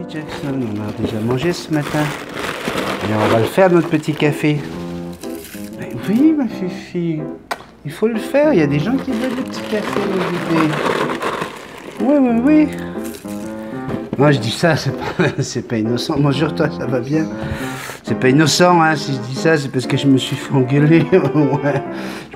Jackson, on a déjà mangé ce matin. Et on va le faire, notre petit café. Mais oui, ma fifi, il faut le faire. Il y a des gens qui veulent le petit café, mon bébé. Oui, oui, oui. Moi, je dis ça, c'est pas innocent. Bonjour, toi, ça va bien? C'est pas innocent, hein. Si je dis ça, c'est parce que je me suis fait engueuler. Ouais.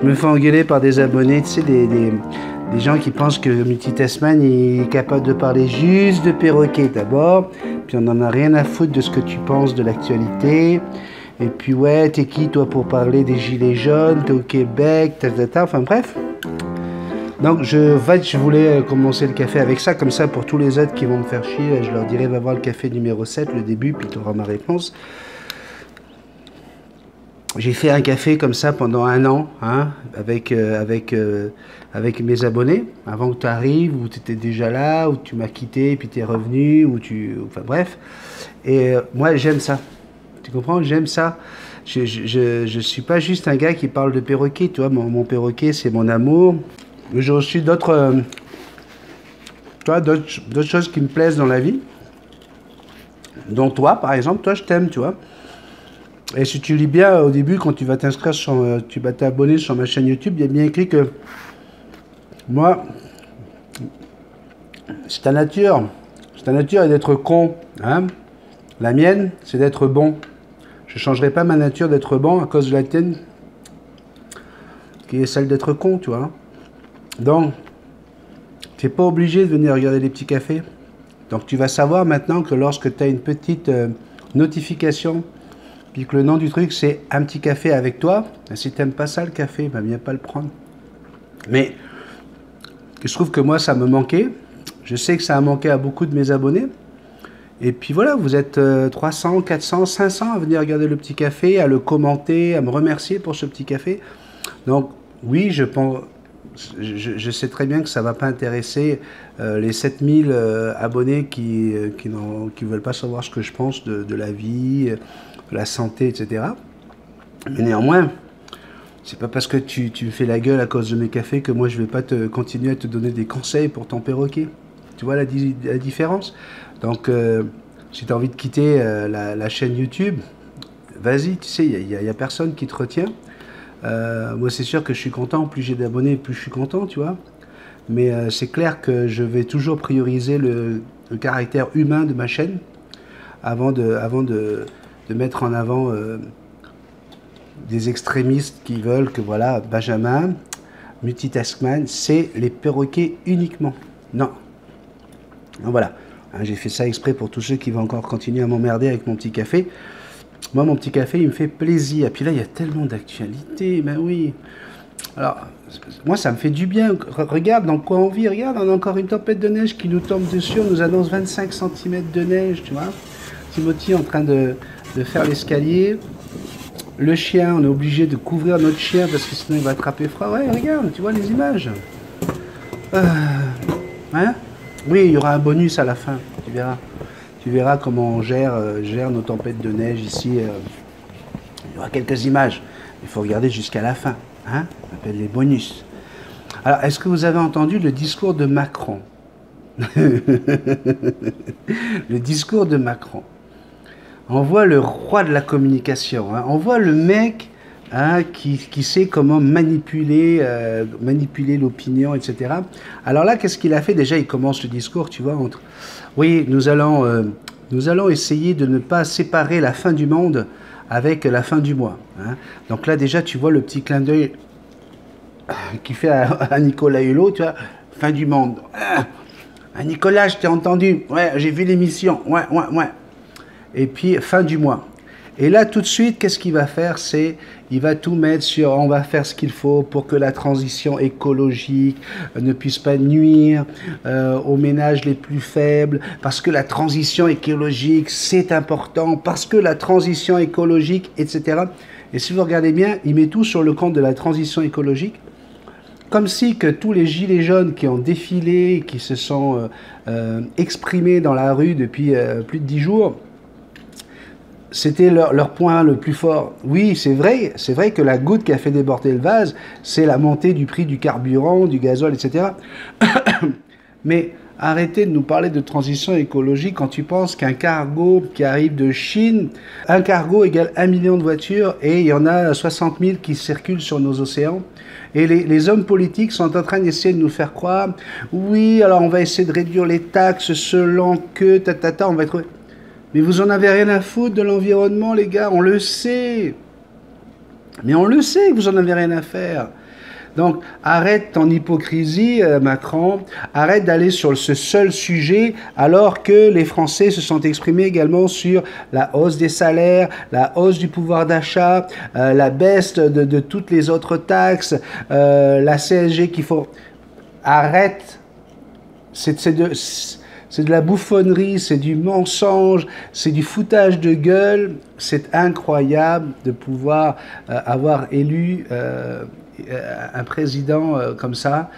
Je me fais engueuler par des abonnés, tu sais, des gens qui pensent que Multitasman est capable de parler juste de perroquet d'abord, puis on n'en a rien à foutre de ce que tu penses de l'actualité. Et puis ouais, t'es qui toi pour parler des gilets jaunes? T'es au Québec, enfin bref. Donc je voulais commencer le café avec ça, comme ça pour tous les autres qui vont me faire chier, je leur dirai va voir le café numéro 7, le début, puis tu auras ma réponse. J'ai fait un café comme ça pendant 1 an, hein, avec mes abonnés, avant que tu arrives, ou tu étais déjà là, ou tu m'as quitté, puis tu es revenu, enfin bref. Et moi j'aime ça, tu comprends? J'aime ça. Je suis pas juste un gars qui parle de perroquet, tu vois, mon perroquet c'est mon amour. Mais j'ai aussi d'autres choses qui me plaisent dans la vie, dont toi par exemple, toi je t'aime, tu vois. Et si tu lis bien au début, quand tu vas t'inscrire tu vas t'abonner sur ma chaîne YouTube, il y a bien écrit que moi, c'est ta nature est d'être con, hein. La mienne, c'est d'être bon. Je ne changerai pas ma nature d'être bon à cause de la tienne, qui est celle d'être con, tu vois. Donc, tu n'es pas obligé de venir regarder les petits cafés. Donc tu vas savoir maintenant que lorsque tu as une petite notification, puis que le nom du truc c'est un petit café avec toi, si tu n'aimes pas ça le café, ben viens pas le prendre. Mais je trouve que moi ça me manquait, je sais que ça a manqué à beaucoup de mes abonnés, et puis voilà, vous êtes 300, 400, 500 à venir regarder le petit café, à le commenter, à me remercier pour ce petit café. Donc oui, je sais très bien que ça ne va pas intéresser les 7000 abonnés qui veulent pas savoir ce que je pense de la vie, de la santé, etc. Mais néanmoins, c'est pas parce que tu me fais la gueule à cause de mes cafés que moi je vais pas continuer à te donner des conseils pour ton perroquet. Tu vois la différence? Donc, si tu as envie de quitter la chaîne YouTube, vas-y, tu sais, il y a personne qui te retient. Moi, c'est sûr que je suis content. Plus j'ai d'abonnés, plus je suis content, tu vois. Mais c'est clair que je vais toujours prioriser le caractère humain de ma chaîne avant de mettre en avant des extrémistes qui veulent que, voilà, Benjamin, Multitasman, c'est les perroquets uniquement. Non. Donc, voilà. Hein, j'ai fait ça exprès pour tous ceux qui vont encore continuer à m'emmerder avec mon petit café. Moi, mon petit café, il me fait plaisir. Et puis là, il y a tellement d'actualités. Ben oui. Alors, moi, ça me fait du bien. Regarde dans quoi on vit. Regarde, on a encore une tempête de neige qui nous tombe dessus. On nous annonce 25 cm de neige, tu vois. Timothy en train de faire l'escalier. Le chien, on est obligé de couvrir notre chien parce que sinon il va attraper froid. Ouais, regarde, tu vois les images. Hein? Oui, il y aura un bonus à la fin, tu verras. Tu verras comment on gère nos tempêtes de neige ici. Il y aura quelques images. Il faut regarder jusqu'à la fin. Hein? On appelle les bonus. Alors, est-ce que vous avez entendu le discours de Macron? Le discours de Macron. On voit le roi de la communication. Hein? On voit le mec hein, qui sait comment manipuler l'opinion, etc. Alors là, qu'est-ce qu'il a fait? Déjà, il commence le discours, tu vois, entre... Oui, nous allons essayer de ne pas séparer la fin du monde avec la fin du mois. Hein. Donc là, déjà, tu vois le petit clin d'œil qu'il fait à Nicolas Hulot, tu vois, fin du monde. Ah, Nicolas, je t'ai entendu. Ouais, j'ai vu l'émission. Ouais. Et puis, fin du mois. Et là, tout de suite, qu'est-ce qu'il va faire? C'est, il va tout mettre sur, on va faire ce qu'il faut pour que la transition écologique ne puisse pas nuire aux ménages les plus faibles, parce que la transition écologique, c'est important, parce que la transition écologique, etc. Et si vous regardez bien, il met tout sur le compte de la transition écologique, comme si que tous les gilets jaunes qui ont défilé, qui se sont exprimés dans la rue depuis plus de 10 jours, c'était leur point le plus fort. Oui, c'est vrai que la goutte qui a fait déborder le vase, c'est la montée du prix du carburant, du gazole, etc. Mais arrêtez de nous parler de transition écologique quand tu penses qu'un cargo qui arrive de Chine, un cargo égale 1 million de voitures et il y en a 60 000 qui circulent sur nos océans. Et les hommes politiques sont en train d'essayer de nous faire croire, oui, alors on va essayer de réduire les taxes selon que, on va être... Mais vous en avez rien à foutre de l'environnement, les gars, on le sait. Mais on le sait que vous en avez rien à faire. Donc, arrête ton hypocrisie, Macron, arrête d'aller sur ce seul sujet, alors que les Français se sont exprimés également sur la hausse des salaires, la hausse du pouvoir d'achat, la baisse de toutes les autres taxes, la CSG qu'il faut... Arrête, c'est de la bouffonnerie, c'est du mensonge, c'est du foutage de gueule. C'est incroyable de pouvoir avoir élu un président comme ça,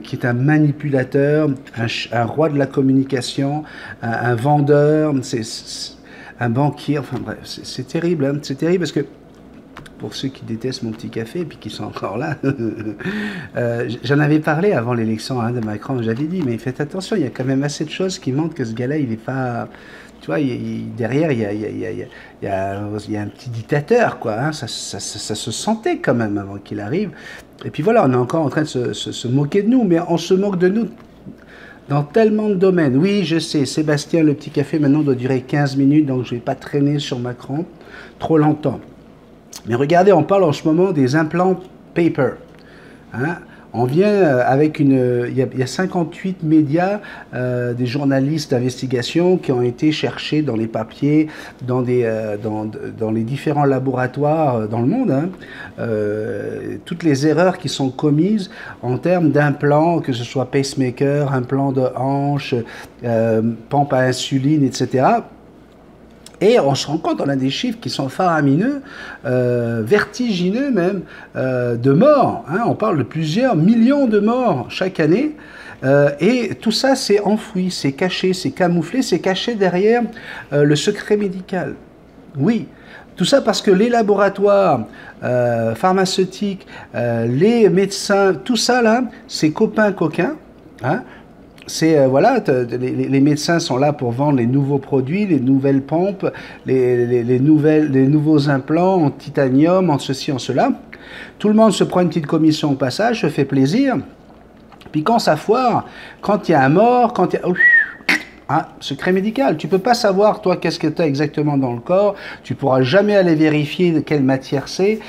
qui est un manipulateur, un roi de la communication, un vendeur, un banquier, enfin bref, c'est terrible, hein, c'est terrible parce que pour ceux qui détestent mon petit café et puis qui sont encore là, j'en avais parlé avant l'élection de Macron, j'avais dit, mais faites attention, il y a quand même assez de choses qui montrent que ce gars-là, il n'est pas... Tu vois, derrière, il y a un petit dictateur, quoi. Hein, ça se sentait quand même avant qu'il arrive. Et puis voilà, on est encore en train de se moquer de nous, mais on se moque de nous dans tellement de domaines. Oui, je sais, Sébastien, le petit café maintenant doit durer 15 minutes, donc je ne vais pas traîner sur Macron trop longtemps. Mais regardez, on parle en ce moment des implants paper. Hein? On vient avec il y a 58 médias, des journalistes d'investigation qui ont été cherchés dans les papiers, dans les différents laboratoires dans le monde. Hein. Toutes les erreurs qui sont commises en termes d'implants, que ce soit pacemaker, implant de hanche, pompe à insuline, etc. Et on se rend compte, on a des chiffres qui sont faramineux, vertigineux même, de morts. Hein, on parle de plusieurs millions de morts chaque année. Et tout ça, c'est enfoui, c'est caché, c'est camouflé, c'est caché derrière le secret médical. Oui, tout ça parce que les laboratoires pharmaceutiques, les médecins, tout ça là, c'est copains coquins. Hein, c'est voilà, les médecins sont là pour vendre les nouveaux produits, les nouvelles pompes, les nouveaux implants en titanium, en ceci, en cela. Tout le monde se prend une petite commission au passage, se fait plaisir. Puis quand ça foire, quand il y a un mort, quand il y a... Ah, secret médical. Tu peux pas savoir, toi, qu'est-ce que tu as exactement dans le corps. Tu pourras jamais aller vérifier de quelle matière c'est.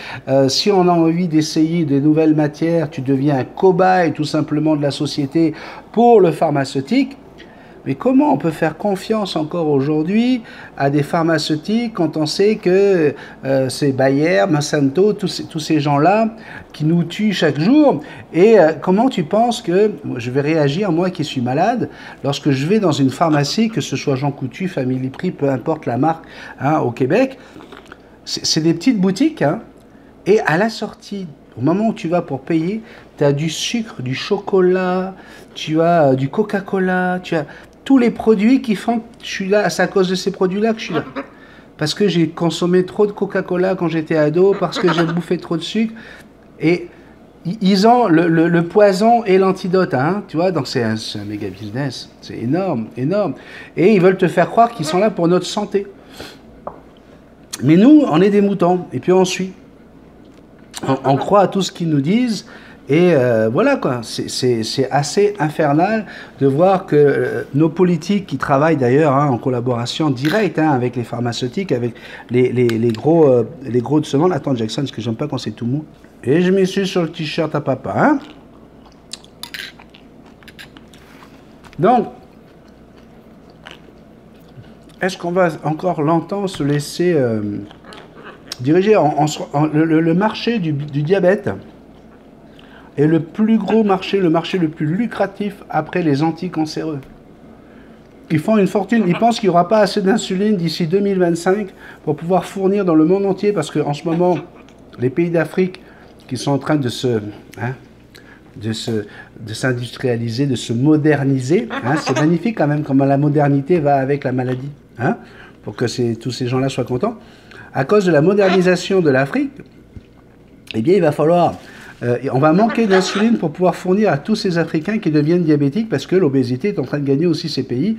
Si on a envie d'essayer des nouvelles matières, tu deviens un cobaye tout simplement de la société pour le pharmaceutique. Mais comment on peut faire confiance encore aujourd'hui à des pharmaceutiques quand on sait que c'est Bayer, Monsanto, tous ces gens-là qui nous tuent chaque jour? Et comment tu penses que je vais réagir, moi qui suis malade, lorsque je vais dans une pharmacie, que ce soit Jean Coutu, Family Prix, peu importe la marque hein, au Québec, c'est des petites boutiques, hein, et à la sortie, au moment où tu vas pour payer, tu as du sucre, du chocolat, tu as du Coca-Cola, tu as tous les produits qui font que je suis là, c'est à cause de ces produits-là que je suis là. Parce que j'ai consommé trop de Coca-Cola quand j'étais ado, parce que j'ai bouffé trop de sucre. Et ils ont le poison et l'antidote, hein, tu vois, donc c'est un méga business. C'est énorme, énorme. Et ils veulent te faire croire qu'ils sont là pour notre santé. Mais nous, on est des moutons, et puis on suit. On croit à tout ce qu'ils nous disent. Et voilà quoi, c'est assez infernal de voir que nos politiques qui travaillent d'ailleurs hein, en collaboration directe hein, avec les pharmaceutiques, avec les gros de ce monde. Attends Jackson, parce que j'aime pas quand c'est tout mou. Et je m'y suis sur le t-shirt à papa. Hein. Donc, est-ce qu'on va encore longtemps se laisser diriger le marché du diabète est le plus gros marché, le marché le plus lucratif après les anticancéreux. Ils font une fortune, ils pensent qu'il n'y aura pas assez d'insuline d'ici 2025 pour pouvoir fournir dans le monde entier, parce qu'en ce moment, les pays d'Afrique qui sont en train de s'industrialiser, de se moderniser, hein, c'est magnifique quand même comment la modernité va avec la maladie, hein, pour que tous ces gens-là soient contents. À cause de la modernisation de l'Afrique, eh bien il va falloir Et on va manquer d'insuline pour pouvoir fournir à tous ces Africains qui deviennent diabétiques parce que l'obésité est en train de gagner aussi ces pays.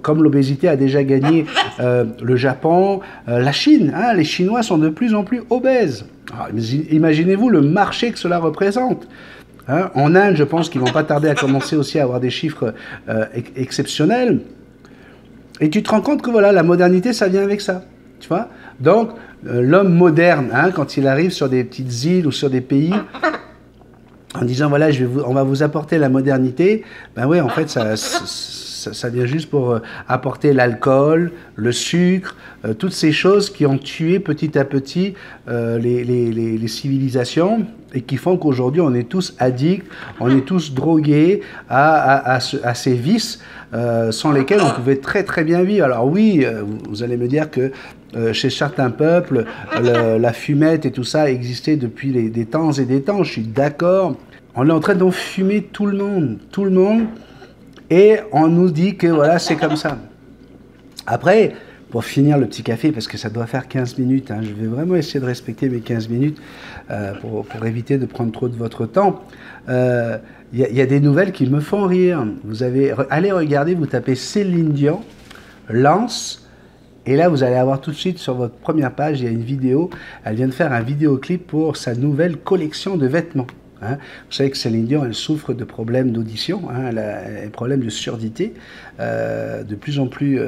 Comme l'obésité a déjà gagné le Japon, la Chine. Hein, les Chinois sont de plus en plus obèses. Imaginez-vous le marché que cela représente. Hein, en Inde, je pense qu'ils vont pas tarder à commencer aussi à avoir des chiffres exceptionnels. Et tu te rends compte que voilà, la modernité, ça vient avec ça. Tu vois? Donc, l'homme moderne, hein, quand il arrive sur des petites îles ou sur des pays, en disant voilà, on va vous apporter la modernité, ben oui, en fait, ça vient juste pour apporter l'alcool, le sucre, toutes ces choses qui ont tué petit à petit les civilisations et qui font qu'aujourd'hui on est tous addicts, on est tous drogués à ces vices sans lesquels on pouvait très très bien vivre. Alors oui, vous allez me dire que chez certains peuples, la fumette et tout ça existait depuis des temps et des temps, je suis d'accord. On est en train d'enfumer tout le monde, et on nous dit que voilà, c'est comme ça. Après, pour finir le petit café, parce que ça doit faire 15 minutes, hein, je vais vraiment essayer de respecter mes 15 minutes pour éviter de prendre trop de votre temps. Y a des nouvelles qui me font rire. Allez regarder, vous tapez Céline Dion, Lance, et là vous allez avoir tout de suite sur votre première page, il y a une vidéo. Elle vient de faire un vidéoclip pour sa nouvelle collection de vêtements. Hein. Vous savez que Céline Dion, elle souffre de problèmes d'audition, hein, elle a un problème de surdité de plus en plus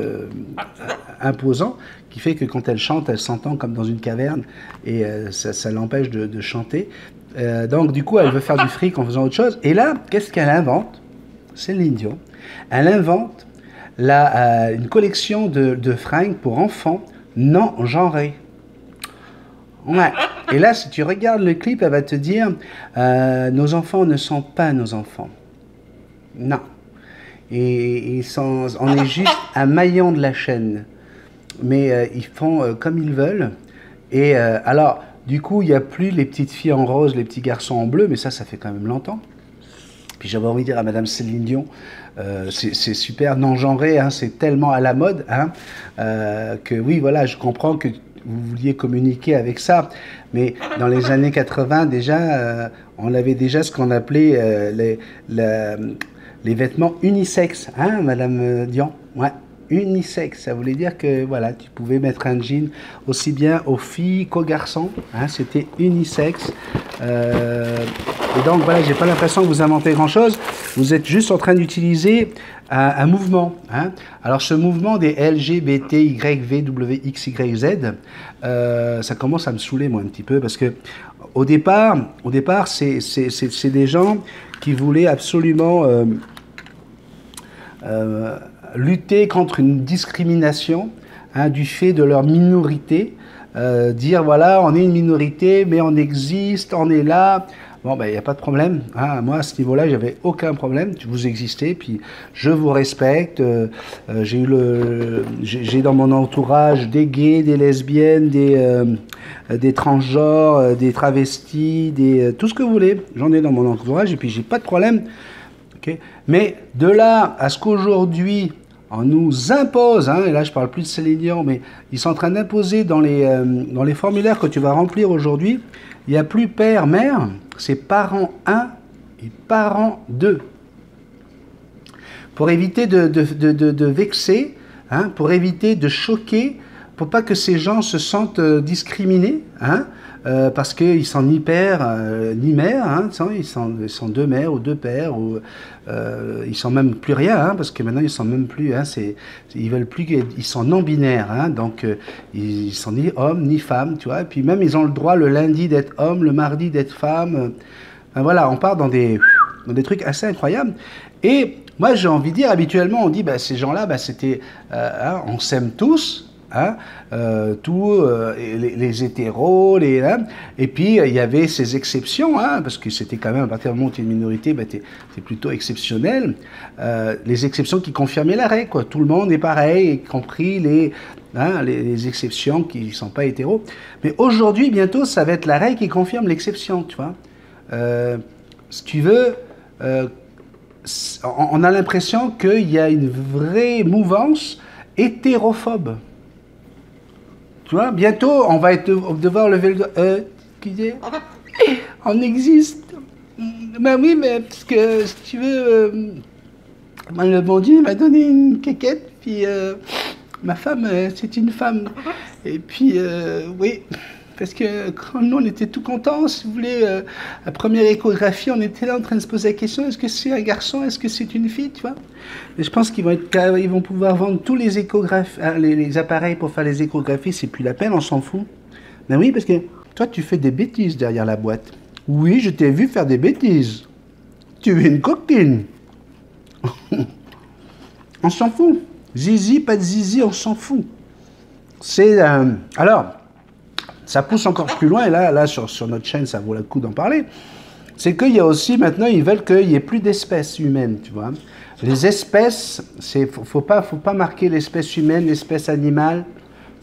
imposant, qui fait que quand elle chante, elle s'entend comme dans une caverne et ça l'empêche de chanter. Donc du coup, elle veut faire du fric en faisant autre chose. Et là, qu'est-ce qu'elle invente? Céline Dion, elle invente une collection de fringues pour enfants non genrées. Ouais. Et là, si tu regardes le clip, elle va te dire nos enfants ne sont pas nos enfants. Non. Et on est juste un maillon de la chaîne. Mais ils font comme ils veulent. Et alors, du coup, il n'y a plus les petites filles en rose, les petits garçons en bleu, mais ça fait quand même longtemps. Puis j'avais envie de dire à Madame Céline Dion, c'est super non-genré, hein, c'est tellement à la mode, hein, que oui, voilà, je comprends que vous vouliez communiquer avec ça, mais dans les années 80 déjà, on avait déjà ce qu'on appelait les vêtements unisexes, hein, Madame Dion, ouais. Unisexe, ça voulait dire que voilà, tu pouvais mettre un jean aussi bien aux filles qu'aux garçons, hein, c'était unisexe. Et donc voilà, j'ai pas l'impression que vous inventez grand chose, vous êtes juste en train d'utiliser un mouvement. Hein. Alors ce mouvement des LGBTYVWXYZ, ça commence à me saouler moi un petit peu, parce que au départ c'est des gens qui voulaient absolument lutter contre une discrimination, hein, du fait de leur minorité, dire voilà, on est une minorité, mais on existe, on est là. Bon, ben, il n'y a pas de problème. Hein. Moi, à ce niveau-là, j'avais aucun problème. Vous existez, puis je vous respecte. J'ai dans mon entourage des gays, des lesbiennes, des transgenres, des travestis, tout ce que vous voulez. J'en ai dans mon entourage, et puis j'ai pas de problème. Okay. Mais de là à ce qu'aujourd'hui on nous impose, hein, et là je parle plus de Céline Dion, mais ils sont en train d'imposer dans les formulaires que tu vas remplir aujourd'hui, il n'y a plus père, mère, c'est parent 1 et parent 2. Pour éviter de vexer, hein, pour éviter de choquer, pour pas que ces gens se sentent discriminés, hein, parce qu'ils sont ni père ni mère, hein, ils sont deux mères ou deux pères, ou ils sont même plus rien, hein, parce que maintenant ils sont même plus, hein, ils veulent plus, ils sont non binaires, hein, donc ils sont ni hommes ni femmes, tu vois, et puis même ils ont le droit le lundi d'être homme, le mardi d'être femme, voilà, on part dans des trucs assez incroyables. Et moi j'ai envie de dire, habituellement on dit ces gens-là, c'était, hein, on s'aime tous. Hein, les hétéros, hein, et puis il y avait ces exceptions, hein, parce que c'était quand même, à partir du moment où tu es une minorité, c'est plutôt exceptionnel, les exceptions qui confirmaient la règle, quoi. Tout le monde est pareil, y compris les exceptions qui ne sont pas hétéros. Mais aujourd'hui, bientôt, ça va être la règle qui confirme l'exception, tu vois. Si tu veux, on a l'impression qu'il y a une vraie hétérophobe. Tu vois, bientôt, on va devoir lever le doigt. On existe, Ben oui, mais parce que, si tu veux, le bon Dieu m'a donné une quéquette, puis ma femme, c'est une femme. Et puis, oui, parce que quand nous, on était tout contents, si vous voulez, la première échographie, on était là en train de se poser la question, est-ce que c'est un garçon, est-ce que c'est une fille, tu vois? Et je pense ils vont pouvoir vendre tous les échographes, les appareils pour faire les échographies, c'est plus la peine, on s'en fout. Ben oui, parce que toi, tu fais des bêtises derrière la boîte. Oui, je t'ai vu faire des bêtises. Tu es une coquine. On s'en fout. Zizi, pas de zizi, on s'en fout. C'est alors, ça pousse encore plus loin, et là sur notre chaîne, ça vaut le coup d'en parler. C'est qu'il y a aussi, maintenant, ils veulent qu'il n'y ait plus d'espèces humaines, tu vois. Les espèces, faut pas marquer l'espèce humaine, l'espèce animale.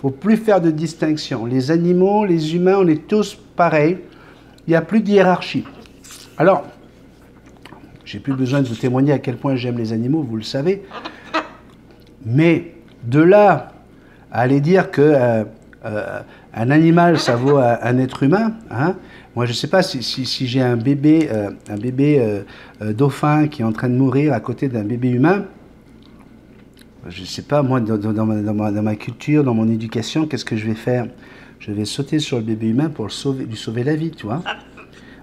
Faut plus faire de distinction. Les animaux, les humains, on est tous pareils. Il n'y a plus de hiérarchie. Alors, j'ai plus besoin de vous témoigner à quel point j'aime les animaux, vous le savez. Mais de là à aller dire que un animal, ça vaut un être humain, hein, moi je ne sais pas si j'ai un bébé dauphin qui est en train de mourir à côté d'un bébé humain, je ne sais pas, moi, dans ma culture, dans mon éducation, qu'est-ce que je vais faire? Je vais sauter sur le bébé humain pour lui sauver la vie, tu vois.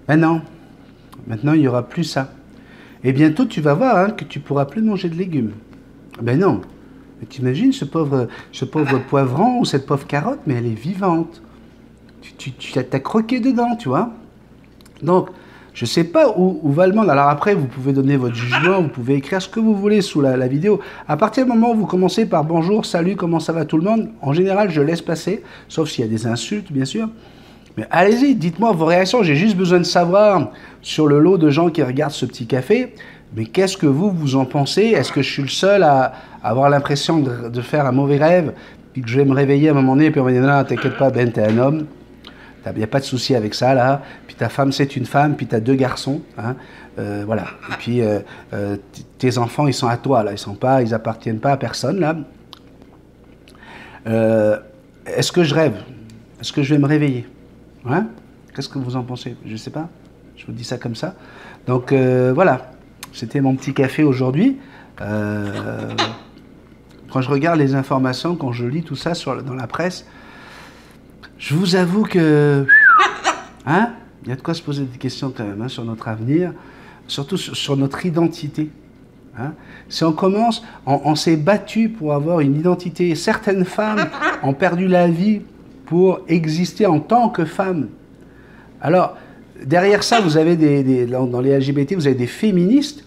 Ben non, maintenant il n'y aura plus ça. Et bientôt tu vas voir que tu ne pourras plus manger de légumes. Ben non. T'imagines ce pauvre poivron ou cette pauvre carotte, mais elle est vivante. Tu t'as croqué dedans, tu vois. Donc, je ne sais pas où va le monde. Alors après, vous pouvez donner votre jugement, vous pouvez écrire ce que vous voulez sous la vidéo. À partir du moment où vous commencez par bonjour, salut, comment ça va tout le monde, en général, je laisse passer, sauf s'il y a des insultes, bien sûr. Mais allez-y, dites-moi vos réactions. J'ai juste besoin de savoir sur le lot de gens qui regardent ce petit café, mais qu'est-ce que vous en pensez? Est-ce que je suis le seul à avoir l'impression de faire un mauvais rêve, puis que je vais me réveiller à un moment donné, puis on va dire non, t'inquiète pas, Ben, t'es un homme. Il n'y a pas de souci avec ça, là. Puis ta femme, c'est une femme, puis tu as 2 garçons. Hein. Voilà. Et puis, tes enfants, ils sont à toi, là. Ils appartiennent pas à personne, là. Est-ce que je rêve? Est-ce que je vais me réveiller? Hein? Qu'est-ce que vous en pensez? Je ne sais pas. Je vous dis ça comme ça. Donc, voilà. C'était mon petit café aujourd'hui. Quand je regarde les informations, quand je lis tout ça dans la presse, je vous avoue que, hein, il y a de quoi se poser des questions quand même sur notre avenir, surtout sur notre identité. Hein. Si on commence, on s'est battu pour avoir une identité. Certaines femmes ont perdu la vie pour exister en tant que femmes. Alors, derrière ça, vous avez dans les LGBT, vous avez des féministes,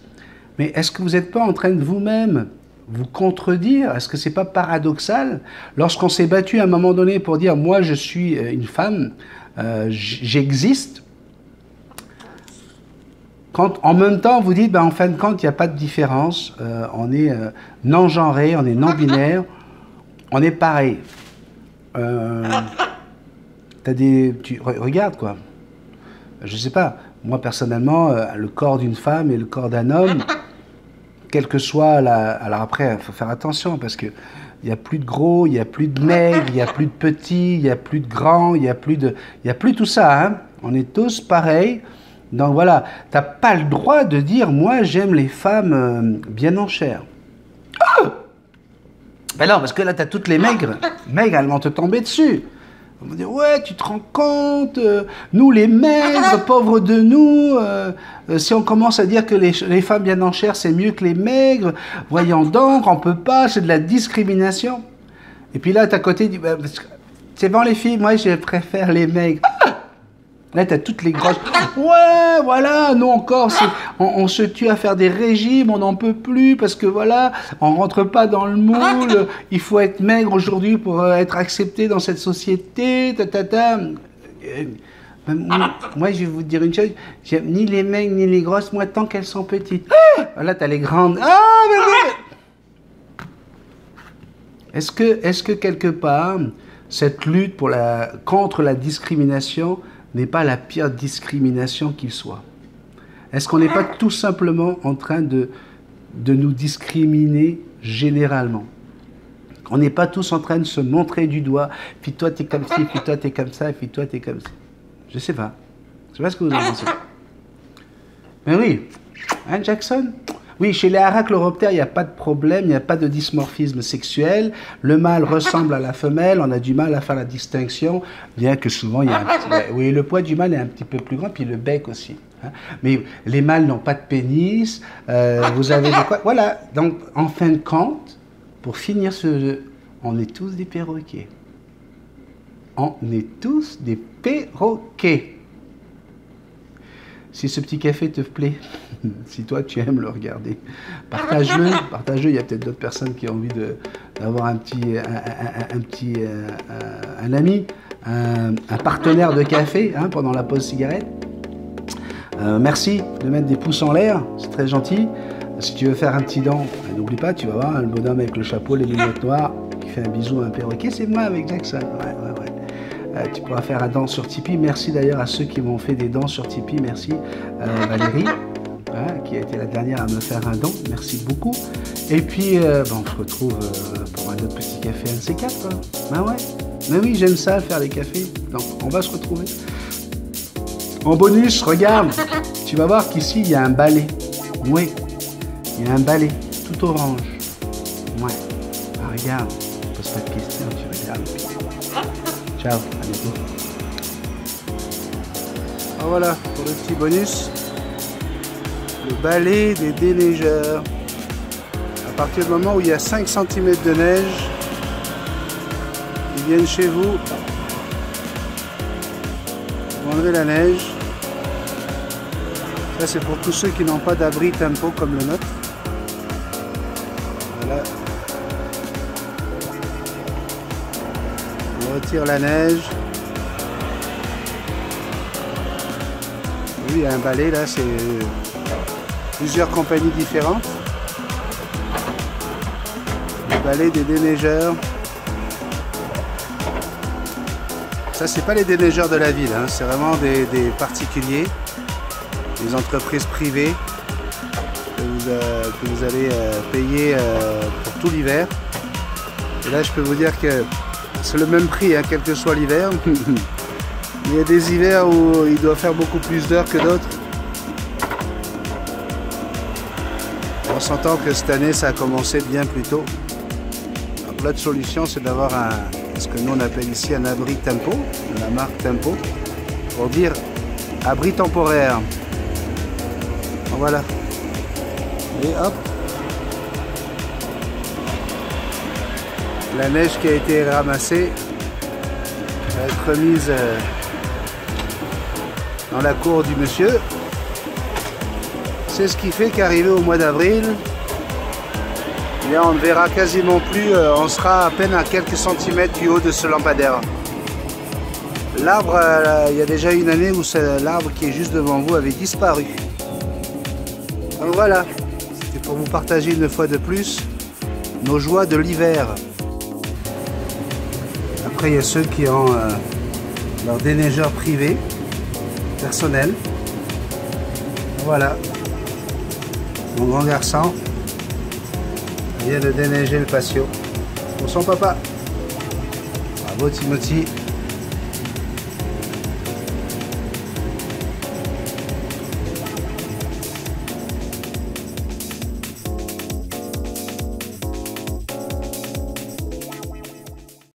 mais est-ce que vous n'êtes pas en train de vous-même vous contredire? Est-ce que c'est pas paradoxal? Lorsqu'on s'est battu à un moment donné pour dire « moi je suis une femme, j'existe », quand en même temps vous dites en fin de compte il n'y a pas de différence, on est non-genré, on est non-binaire, on est pareil. Regarde quoi, je sais pas, moi personnellement, le corps d'une femme et le corps d'un homme, quelle que soit alors après, il faut faire attention, parce que il n'y a plus de gros, il n'y a plus de maigres, il n'y a plus de petits, il n'y a plus de grands, il n'y a plus tout ça, hein. On est tous pareils. Donc voilà, tu n'as pas le droit de dire, moi j'aime les femmes bien en chair. Oh, ben non, parce que là, tu as toutes les maigres. Maigres, elles vont te tomber dessus. On va dire, ouais, tu te rends compte, nous les maigres, pauvres de nous, si on commence à dire que les femmes bien en chair, c'est mieux que les maigres, voyons donc, on peut pas, c'est de la discrimination. Et puis là, à côté, dit, bah, c'est bon les filles, moi je préfère les maigres. Là, tu as toutes les grosses. Ouais, voilà, nous encore, on se tue à faire des régimes, on n'en peut plus parce que voilà, on rentre pas dans le moule. Il faut être maigre aujourd'hui pour être accepté dans cette société. Moi, je vais vous dire une chose, j'aime ni les maigres ni les grosses, moi, tant qu'elles sont petites. Là, tu as les grandes. Ah, mais oui. Est-ce que quelque part, cette lutte contre la discrimination n'est pas la pire discrimination qu'il soit? Est-ce qu'on n'est pas tout simplement en train de nous discriminer généralement? On n'est pas tous en train de se montrer du doigt, puis toi t'es comme ci, puis toi t'es comme ça, puis toi t'es comme ça. Je sais pas. Je sais pas ce que vous en pensez. Mais oui, hein, Jackson? Oui, chez les Arachloroptères, il n'y a pas de problème, il n'y a pas de dimorphisme sexuel. Le mâle ressemble à la femelle, on a du mal à faire la distinction, bien que souvent il y a un petit... Oui, le poids du mâle est un petit peu plus grand, puis le bec aussi. Hein. Mais les mâles n'ont pas de pénis, vous avez de quoi... Voilà, donc en fin de compte, pour finir ce jeu, on est tous des perroquets. On est tous des perroquets. Si ce petit café te plaît, si toi tu aimes le regarder, partage-le, partage-le. Il y a peut-être d'autres personnes qui ont envie d'avoir un ami, un partenaire de café hein, pendant la pause cigarette. Merci de mettre des pouces en l'air, c'est très gentil. Si tu veux faire un petit don, n'oublie pas, tu vas voir le bonhomme avec le chapeau, les lunettes noires, qui fait un bisou à un perroquet, c'est moi avec Jackson. Ouais. Tu pourras faire un don sur Tipeee. Merci d'ailleurs à ceux qui m'ont fait des dons sur Tipeee. Merci Valérie, qui a été la dernière à me faire un don. Merci beaucoup. Et puis, on se retrouve pour un autre petit café NC4. Ben ouais. Mais oui, j'aime ça, faire les cafés. Donc, on va se retrouver. En bonus, regarde. Tu vas voir qu'ici, il y a un balai. Oui, il y a un balai tout orange. Ouais. Ah, regarde. Pose pas de questions, tu regardes. Ciao, à bientôt. Ah, voilà, pour le petit bonus, le balai des déneigeurs. À partir du moment où il y a 5 cm de neige, ils viennent chez vous, enlever la neige. Ça c'est pour tous ceux qui n'ont pas d'abri tempo comme le nôtre. Voilà. On retire la neige. Oui, il y a un balai là, c'est plusieurs compagnies différentes. Le balai des déneigeurs. Ça, c'est pas les déneigeurs de la ville, hein. C'est vraiment des particuliers, des entreprises privées que vous allez payer pour tout l'hiver. Et là, je peux vous dire que c'est le même prix, hein, quel que soit l'hiver. Il y a des hivers où il doit faire beaucoup plus d'heures que d'autres. On s'entend que cette année, ça a commencé bien plus tôt. Donc, l'autre solution, c'est d'avoir ce que nous on appelle ici un abri tempo, de la marque Tempo, pour dire abri temporaire. Voilà. Et hop. La neige qui a été ramassée va être remise dans la cour du monsieur. C'est ce qui fait qu'arrivé au mois d'avril, on ne verra quasiment plus, on sera à peine à quelques centimètres du haut de ce lampadaire. L'arbre, il y a déjà une année où l'arbre qui est juste devant vous avait disparu. Donc voilà, c'était pour vous partager une fois de plus nos joies de l'hiver. Après, il y a ceux qui ont leur déneigeur privé, personnel. Voilà, mon grand garçon vient de déneiger le patio pour son papa. Bravo Timothy.